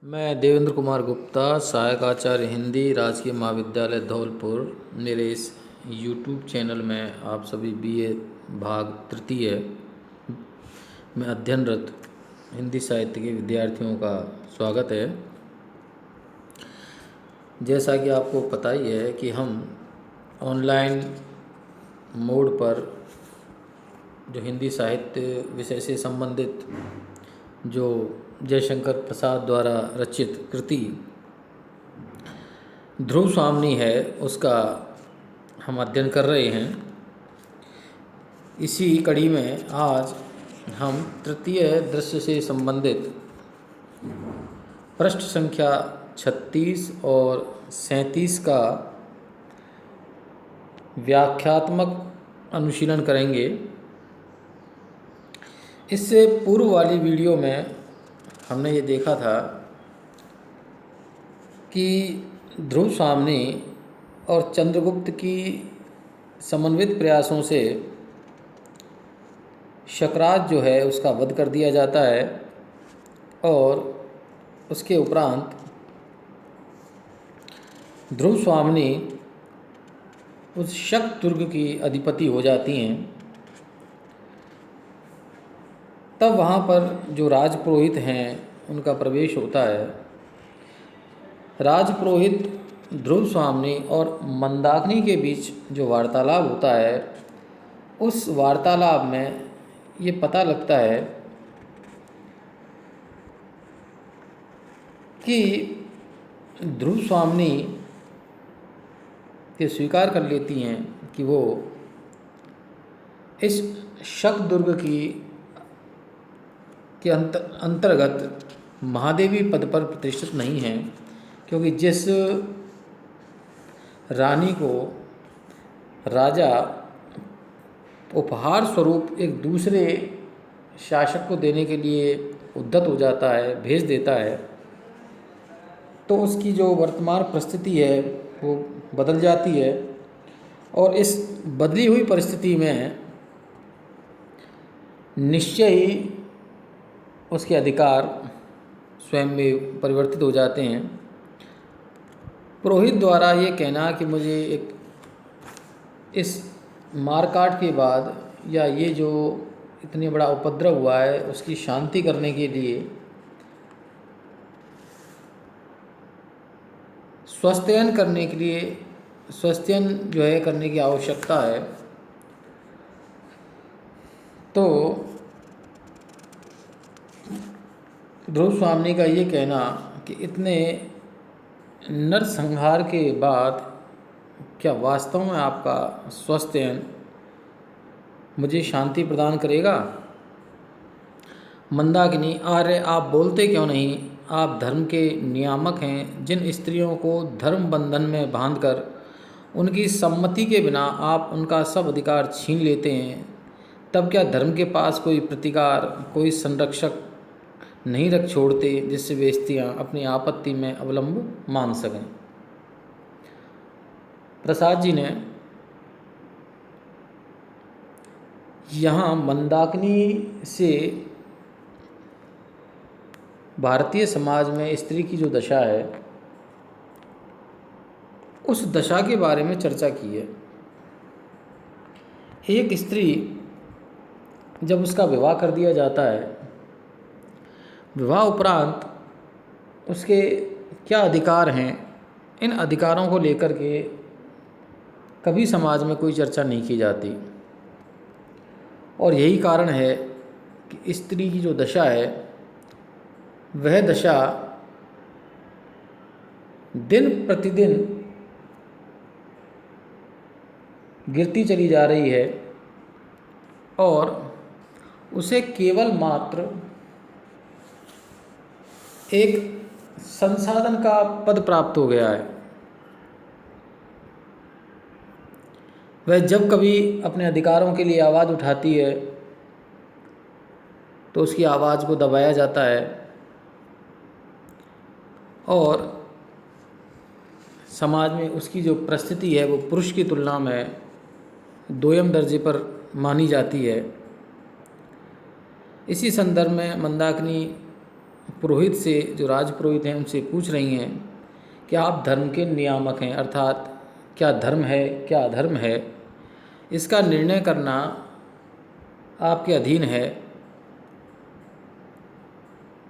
मैं देवेंद्र कुमार गुप्ता, सहायक आचार्य हिंदी, राजकीय महाविद्यालय धौलपुर। मेरे इस यूट्यूब चैनल में आप सभी बीए भाग तृतीय में अध्ययनरत हिंदी साहित्य के विद्यार्थियों का स्वागत है। जैसा कि आपको पता ही है कि हम ऑनलाइन मोड पर जो हिंदी साहित्य विषय से संबंधित जो जयशंकर प्रसाद द्वारा रचित कृति ध्रुव स्वामिनी है, उसका हम अध्ययन कर रहे हैं। इसी कड़ी में आज हम तृतीय दृश्य से संबंधित पृष्ठ संख्या 36 और 37 का व्याख्यात्मक अनुशीलन करेंगे। इससे पूर्व वाली वीडियो में हमने ये देखा था कि ध्रुव स्वामिनी और चंद्रगुप्त की समन्वित प्रयासों से शकराज जो है उसका वध कर दिया जाता है और उसके उपरांत ध्रुव स्वामिनी उस शक दुर्ग की अधिपति हो जाती हैं। तब वहाँ पर जो राजपुरोहित हैं उनका प्रवेश होता है। राजपुरोहित ध्रुव स्वामिनी और मंदाकिनी के बीच जो वार्तालाप होता है, उस वार्तालाप में ये पता लगता है कि ध्रुव स्वामिनी ये स्वीकार कर लेती हैं कि वो इस शक दुर्ग के अंतर्गत महादेवी पद पर प्रतिष्ठित नहीं हैं, क्योंकि जिस रानी को राजा उपहार स्वरूप एक दूसरे शासक को देने के लिए उद्यत हो जाता है, भेज देता है, तो उसकी जो वर्तमान परिस्थिति है वो बदल जाती है। और इस बदली हुई परिस्थिति में निश्चय ही उसके अधिकार स्वयं में परिवर्तित हो जाते हैं। पुरोहित द्वारा ये कहना कि मुझे एक इस मारकाट के बाद या ये जो इतने बड़ा उपद्रव हुआ है उसकी शांति करने के लिए स्वास्थ्ययन करने के लिए स्वास्थ्ययन जो है करने की आवश्यकता है। तो ध्रुव स्वामिनी का ये कहना कि इतने नरसंहार के बाद क्या वास्तव में आपका स्वास्थ्ययन मुझे शांति प्रदान करेगा? मंदाकिनी, आर्य आप बोलते क्यों नहीं? आप धर्म के नियामक हैं। जिन स्त्रियों को धर्म बंधन में बांधकर उनकी सम्मति के बिना आप उनका सब अधिकार छीन लेते हैं, तब क्या धर्म के पास कोई प्रतिकार, कोई संरक्षक नहीं रख छोड़ते जिससे वे स्त्रियाँ अपनी आपत्ति में अवलंब मान सकें? प्रसाद जी ने यहाँ मंदाकिनी से भारतीय समाज में स्त्री की जो दशा है उस दशा के बारे में चर्चा की है। एक स्त्री जब उसका विवाह कर दिया जाता है, विवाह उपरांत उसके क्या अधिकार हैं, इन अधिकारों को लेकर के कभी समाज में कोई चर्चा नहीं की जाती। और यही कारण है कि स्त्री की जो दशा है वह दशा दिन प्रतिदिन गिरती चली जा रही है और उसे केवल मात्र एक संसाधन का पद प्राप्त हो गया है। वह जब कभी अपने अधिकारों के लिए आवाज़ उठाती है तो उसकी आवाज़ को दबाया जाता है और समाज में उसकी जो परिस्थिति है वो पुरुष की तुलना में दोयम दर्जे पर मानी जाती है। इसी संदर्भ में मंदाकिनी पुरोहित से, जो राजपुरोहित हैं, उनसे पूछ रही हैं कि आप धर्म के नियामक हैं, अर्थात क्या धर्म है क्या अधर्म है, इसका निर्णय करना आपके अधीन है।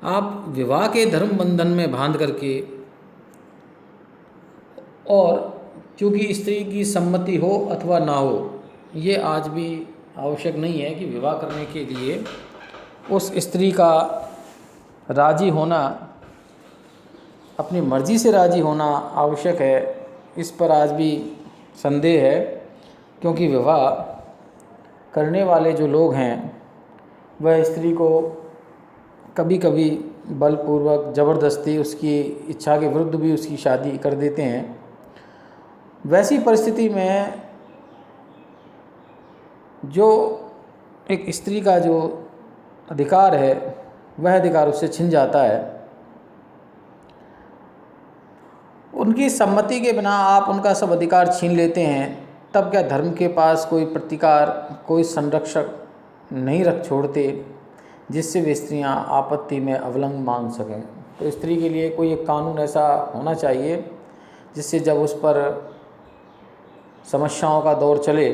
आप विवाह के धर्म बंधन में बांध करके, और क्योंकि स्त्री की सम्मति हो अथवा ना हो, ये आज भी आवश्यक नहीं है कि विवाह करने के लिए उस स्त्री का राजी होना, अपनी मर्ज़ी से राजी होना आवश्यक है। इस पर आज भी संदेह है, क्योंकि विवाह करने वाले जो लोग हैं वह स्त्री को कभी कभी बलपूर्वक ज़बरदस्ती उसकी इच्छा के विरुद्ध भी उसकी शादी कर देते हैं। वैसी परिस्थिति में जो एक स्त्री का जो अधिकार है वह अधिकार उससे छिन जाता है। उनकी सम्मति के बिना आप उनका सब अधिकार छीन लेते हैं, तब क्या धर्म के पास कोई प्रतिकार, कोई संरक्षक नहीं रख छोड़ते जिससे वे स्त्रियाँ आपत्ति में अवलंब मांग सकें। तो स्त्री के लिए कोई एक कानून ऐसा होना चाहिए जिससे जब उस पर समस्याओं का दौर चले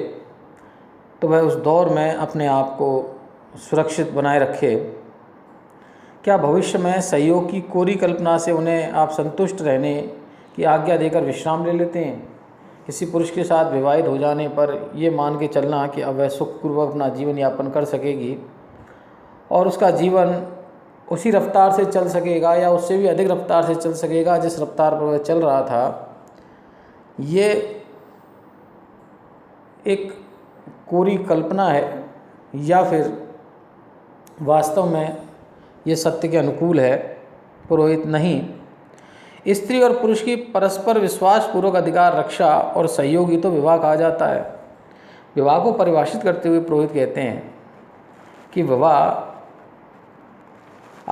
तो वह उस दौर में अपने आप को सुरक्षित बनाए रखे। क्या भविष्य में सहयोग की कोरी कल्पना से उन्हें आप संतुष्ट रहने की आज्ञा देकर विश्राम ले लेते हैं? किसी पुरुष के साथ विवाहित हो जाने पर यह मान के चलना कि अब वह सुखपूर्वक अपना जीवन यापन कर सकेगी और उसका जीवन उसी रफ्तार से चल सकेगा या उससे भी अधिक रफ्तार से चल सकेगा जिस रफ्तार पर वह चल रहा था, ये एक कोरी कल्पना है या फिर वास्तव में ये सत्य के अनुकूल है? पुरोहित नहीं, स्त्री और पुरुष की परस्पर विश्वासपूर्वक अधिकार रक्षा और सहयोग ही तो विवाह कहा जाता है। विवाह को परिभाषित करते हुए पुरोहित कहते हैं कि विवाह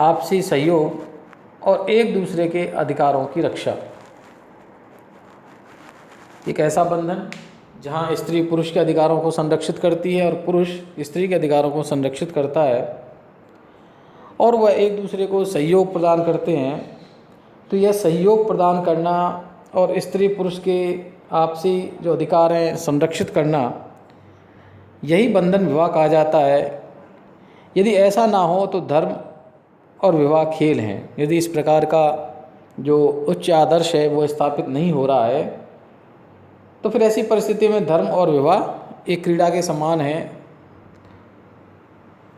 आपसी सहयोग और एक दूसरे के अधिकारों की रक्षा, एक ऐसा बंधन जहाँ स्त्री पुरुष के अधिकारों को संरक्षित करती है और पुरुष स्त्री के अधिकारों को संरक्षित करता है और वह एक दूसरे को सहयोग प्रदान करते हैं। तो यह सहयोग प्रदान करना और स्त्री पुरुष के आपसी जो अधिकार हैं संरक्षित करना, यही बंधन विवाह कहा जाता है। यदि ऐसा ना हो तो धर्म और विवाह खेल हैं। यदि इस प्रकार का जो उच्च आदर्श है वो स्थापित नहीं हो रहा है तो फिर ऐसी परिस्थिति में धर्म और विवाह एक क्रीड़ा के समान है।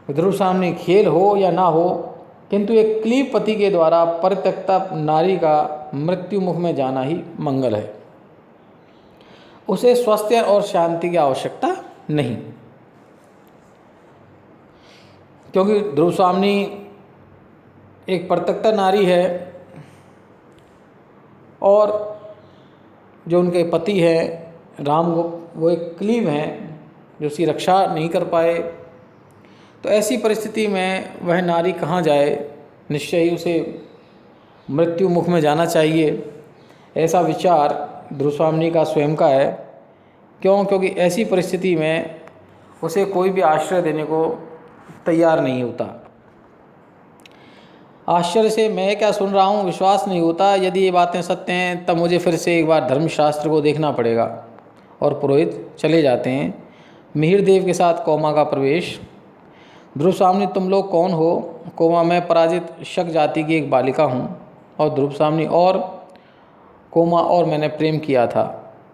ध्रुव सामने खेल हो या ना हो, किंतु एक क्लीब पति के द्वारा परित्यक्ता नारी का मृत्यु मुख में जाना ही मंगल है। उसे स्वास्थ्य और शांति की आवश्यकता नहीं, क्योंकि ध्रुव स्वामिनी एक परित्यक्ता नारी है और जो उनके पति हैं रामगुप्त, वो एक क्लीब हैं जो उसकी रक्षा नहीं कर पाए। तो ऐसी परिस्थिति में वह नारी कहाँ जाए? निश्चय ही उसे मृत्यु मुख में जाना चाहिए। ऐसा विचार ध्रुव स्वामिनी का स्वयं का है। क्यों? क्योंकि ऐसी परिस्थिति में उसे कोई भी आश्रय देने को तैयार नहीं होता। आश्चर्य से मैं क्या सुन रहा हूँ, विश्वास नहीं होता। यदि ये बातें सत्य हैं तब मुझे फिर से एक बार धर्मशास्त्र को देखना पड़ेगा। और पुरोहित चले जाते हैं। मिहिर देव के साथ कोमा का प्रवेश। ध्रुव स्वामिनी, तुम लोग कौन हो? कोमा, मैं पराजित शक जाति की एक बालिका हूँ। और ध्रुव स्वामिनी, और कोमा, और मैंने प्रेम किया था।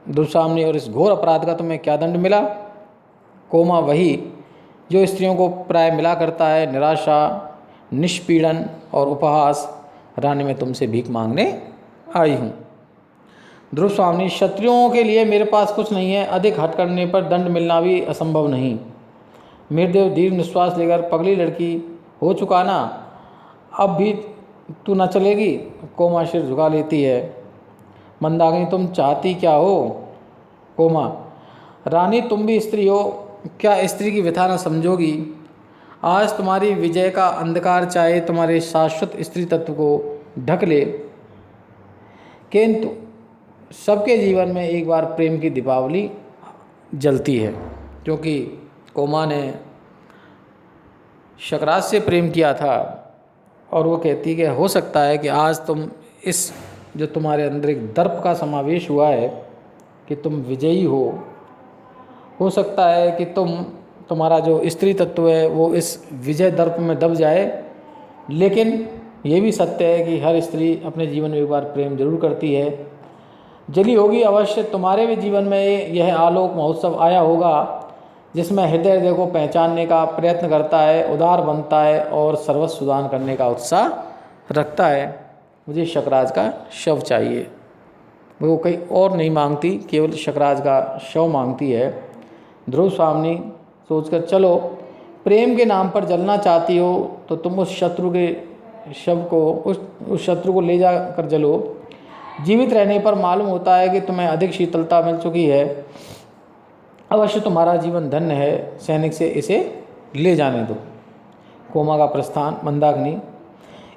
ध्रुव स्वामिनी, और इस घोर अपराध का तुम्हें क्या दंड मिला? कोमा, वही जो स्त्रियों को प्राय मिला करता है, निराशा, निष्पीड़न और उपहास। रानी, मैं तुमसे भीख मांगने आई हूँ। ध्रुव स्वामिनी, क्षत्रियों के लिए मेरे पास कुछ नहीं है। अधिक हट करने पर दंड मिलना भी असंभव नहीं। मीरदेव दीर्घ निश्वास लेकर, पगली लड़की हो चुका ना, अब भी तू न चलेगी? कोमा सिर झुका लेती है। मंदाकिनी, तुम चाहती क्या हो? कोमा, रानी तुम भी स्त्री हो, क्या स्त्री की व्यथा न समझोगी? आज तुम्हारी विजय का अंधकार चाहे तुम्हारे शाश्वत स्त्री तत्व को ढक ले, किंतु सबके जीवन में एक बार प्रेम की दीपावली जलती है। क्योंकि कोमा ने शकराज से प्रेम किया था और वो कहती है कि हो सकता है कि आज तुम इस जो तुम्हारे अंदर एक दर्प का समावेश हुआ है कि तुम विजयी हो सकता है कि तुम्हारा जो स्त्री तत्व है वो इस विजय दर्प में दब जाए, लेकिन ये भी सत्य है कि हर स्त्री अपने जीवन में एक बार प्रेम जरूर करती है। जली होगी अवश्य, तुम्हारे भी जीवन में यह आलोक महोत्सव आया होगा जिसमें हृदय को पहचानने का प्रयत्न करता है, उदार बनता है और सर्वस्व सुदान करने का उत्साह रखता है। मुझे शकराज का शव चाहिए। वो कहीं और नहीं मांगती, केवल शकराज का शव मांगती है। ध्रुव स्वामिनी सोचकर, चलो प्रेम के नाम पर जलना चाहती हो तो तुम उस शत्रु के शव को उस शत्रु को ले जाकर जलो। जीवित रहने पर मालूम होता है कि तुम्हें अधिक शीतलता मिल चुकी है। अवश्य तुम्हारा जीवन धन्य है, सैनिक से इसे ले जाने दो। कोमा का प्रस्थान। मंदाकिनी,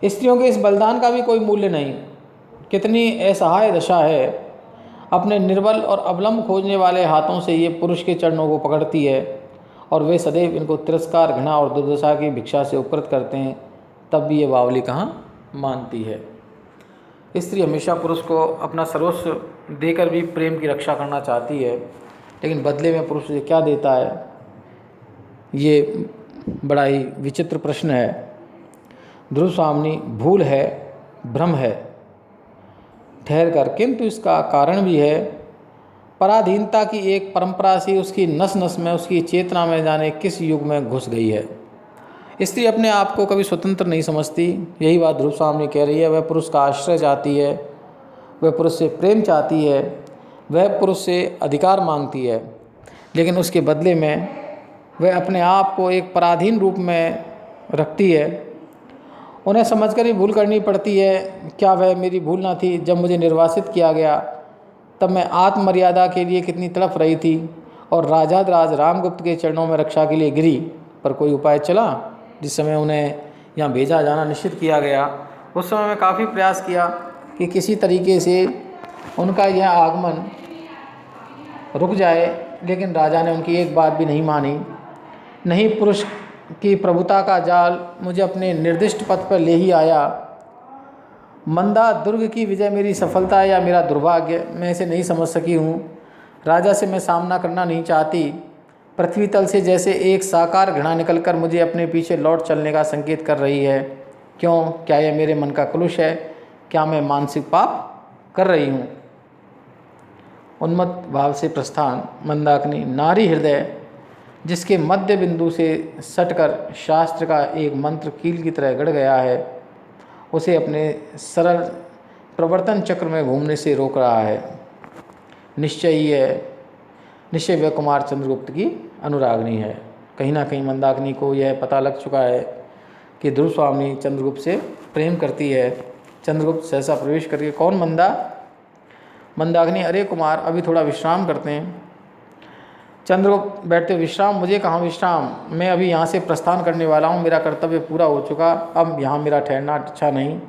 स्त्रियों के इस बलिदान का भी कोई मूल्य नहीं। कितनी असहाय दशा है। अपने निर्बल और अवलंब खोजने वाले हाथों से ये पुरुष के चरणों को पकड़ती है और वे सदैव इनको तिरस्कार, घृणा और दुर्दशा की भिक्षा से उपकृत करते हैं, तब भी ये बावली कहाँ मानती है। स्त्री हमेशा पुरुष को अपना सर्वस्व देकर भी प्रेम की रक्षा करना चाहती है, लेकिन बदले में पुरुष उसे क्या देता है, ये बड़ा ही विचित्र प्रश्न है। ध्रुव स्वामिनी, भूल है, भ्रम है, ठहर कर, किंतु इसका कारण भी है। पराधीनता की एक परंपरा सी उसकी नस नस में, उसकी चेतना में जाने किस युग में घुस गई है। स्त्री अपने आप को कभी स्वतंत्र नहीं समझती। यही बात ध्रुव स्वामिनी कह रही है। वह पुरुष का आश्रय चाहती है, वह पुरुष से प्रेम चाहती है, वह पुरुष से अधिकार मांगती है, लेकिन उसके बदले में वह अपने आप को एक पराधीन रूप में रखती है। उन्हें समझकर ही भूल करनी पड़ती है। क्या वह मेरी भूल ना थी? जब मुझे निर्वासित किया गया तब मैं आत्ममर्यादा के लिए कितनी तड़प रही थी और राजाधिराज रामगुप्त के चरणों में रक्षा के लिए गिरी, पर कोई उपाय चला। जिस समय उन्हें यहाँ भेजा जाना निश्चित किया गया, उस समय मैं काफ़ी प्रयास किया कि किसी तरीके से उनका यह आगमन रुक जाए, लेकिन राजा ने उनकी एक बात भी नहीं मानी। नहीं, पुरुष की प्रभुता का जाल मुझे अपने निर्दिष्ट पथ पर ले ही आया। मंदा दुर्ग की विजय मेरी सफलता या मेरा दुर्भाग्य, मैं इसे नहीं समझ सकी हूँ। राजा से मैं सामना करना नहीं चाहती। पृथ्वी तल से जैसे एक साकार घृणा निकलकर मुझे अपने पीछे लौट चलने का संकेत कर रही है। क्यों? क्या यह मेरे मन का क्लुष है? क्या मैं मानसिक पाप कर रही हूँ? उन्मत्त भाव से प्रस्थान। मंदाकिनी, नारी हृदय जिसके मध्य बिंदु से सटकर शास्त्र का एक मंत्र कील की तरह गड़ गया है, उसे अपने सरल प्रवर्तन चक्र में घूमने से रोक रहा है। निश्चय वह कुमार चंद्रगुप्त की अनुरागनी है। कहीं ना कहीं मंदाकिनी को यह पता लग चुका है कि ध्रुव स्वामिनी चंद्रगुप्त से प्रेम करती है। चंद्रगुप्त सहसा प्रवेश करके, कौन मंदा? मंदाकिनी, अरे कुमार, अभी थोड़ा विश्राम करते हैं। चंद्रगुप्त बैठते, विश्राम? मुझे कहाँ विश्राम, मैं अभी यहाँ से प्रस्थान करने वाला हूँ। मेरा कर्तव्य पूरा हो चुका, अब यहाँ मेरा ठहरना अच्छा नहीं।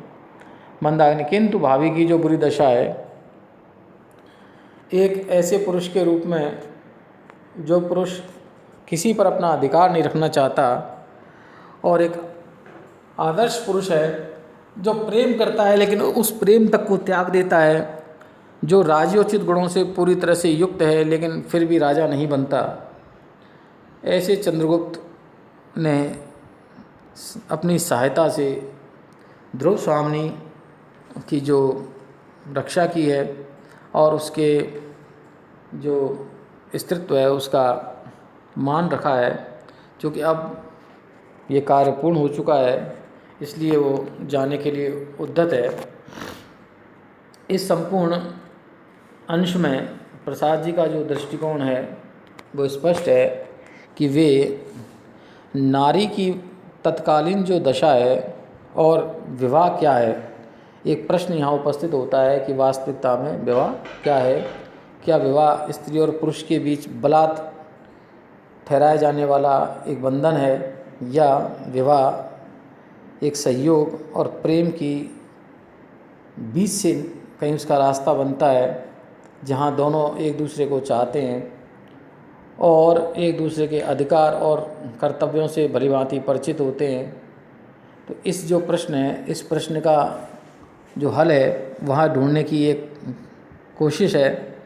मंदाकिनी, किंतु भाभी की जो बुरी दशा है, एक ऐसे पुरुष के रूप में जो पुरुष किसी पर अपना अधिकार नहीं रखना चाहता, और एक आदर्श पुरुष है जो प्रेम करता है लेकिन उस प्रेम तक को त्याग देता है, जो राजोचित गुणों से पूरी तरह से युक्त है लेकिन फिर भी राजा नहीं बनता। ऐसे चंद्रगुप्त ने अपनी सहायता से ध्रुव स्वामिनी की जो रक्षा की है और उसके जो स्त्रीत्व है उसका मान रखा है। क्योंकि अब ये कार्य पूर्ण हो चुका है, इसलिए वो जाने के लिए उद्यत है। इस संपूर्ण अंश में प्रसाद जी का जो दृष्टिकोण है वो स्पष्ट है कि वे नारी की तत्कालीन जो दशा है और विवाह क्या है। एक प्रश्न यहाँ उपस्थित होता है कि वास्तविकता में विवाह क्या है? क्या विवाह स्त्री और पुरुष के बीच बलात् ठहराया जाने वाला एक बंधन है, या विवाह एक सहयोग और प्रेम की बीच से कहीं उसका रास्ता बनता है, जहाँ दोनों एक दूसरे को चाहते हैं और एक दूसरे के अधिकार और कर्तव्यों से भलीभांति परिचित होते हैं, तो इस जो प्रश्न है, इस प्रश्न का जो हल है वहाँ ढूंढने की एक कोशिश है।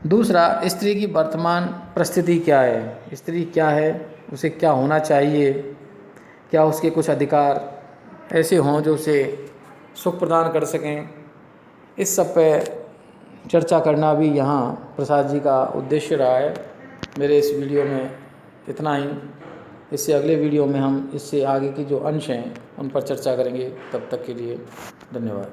दूसरा, स्त्री की वर्तमान परिस्थिति क्या है, स्त्री क्या है, उसे क्या होना चाहिए, क्या उसके कुछ अधिकार ऐसे हों जो उसे सुख प्रदान कर सकें, इस सब पे चर्चा करना भी यहाँ प्रसाद जी का उद्देश्य रहा है। मेरे इस वीडियो में इतना ही। इससे अगले वीडियो में हम इससे आगे की जो अंश हैं उन पर चर्चा करेंगे। तब तक के लिए धन्यवाद।